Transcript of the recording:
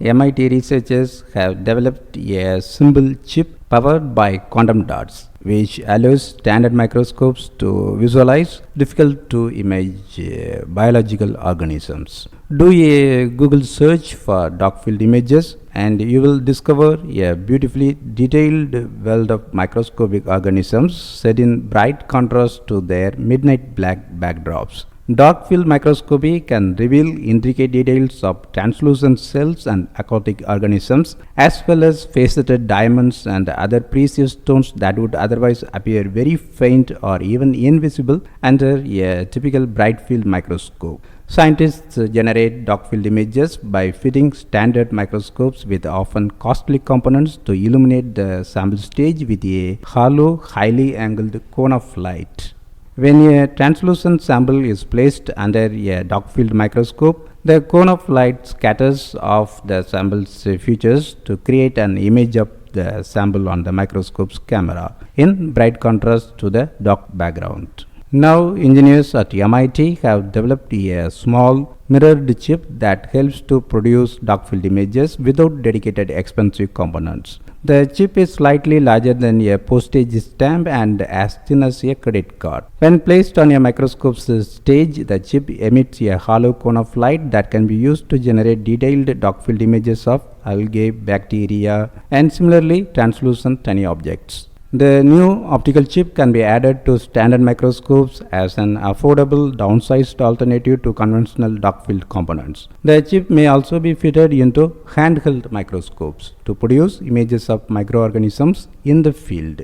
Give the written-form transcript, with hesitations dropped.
MIT researchers have developed a simple chip powered by quantum dots, which allows standard microscopes to visualize difficult to image biological organisms. Do a Google search for dark field images and you will discover a beautifully detailed world of microscopic organisms set in bright contrast to their midnight black backdrops. Dark field microscopy can reveal intricate details of translucent cells and aquatic organisms, as well as faceted diamonds and other precious stones that would otherwise appear very faint or even invisible under a typical bright field microscope. Scientists generate dark field images by fitting standard microscopes with often costly components to illuminate the sample stage with a hollow, highly angled cone of light. When a translucent sample is placed under a dark field microscope, the cone of light scatters off the sample's features to create an image of the sample on the microscope's camera in bright contrast to the dark background. Now, engineers at MIT have developed a small mirrored chip that helps to produce dark field images without dedicated expensive components. The chip is slightly larger than a postage stamp and as thin as a credit card. When placed on a microscope's stage, the chip emits a hollow cone of light that can be used to generate detailed dark field images of algae, bacteria, and similarly translucent tiny objects. The new optical chip can be added to standard microscopes as an affordable downsized alternative to conventional dark field components. The chip may also be fitted into handheld microscopes to produce images of microorganisms in the field.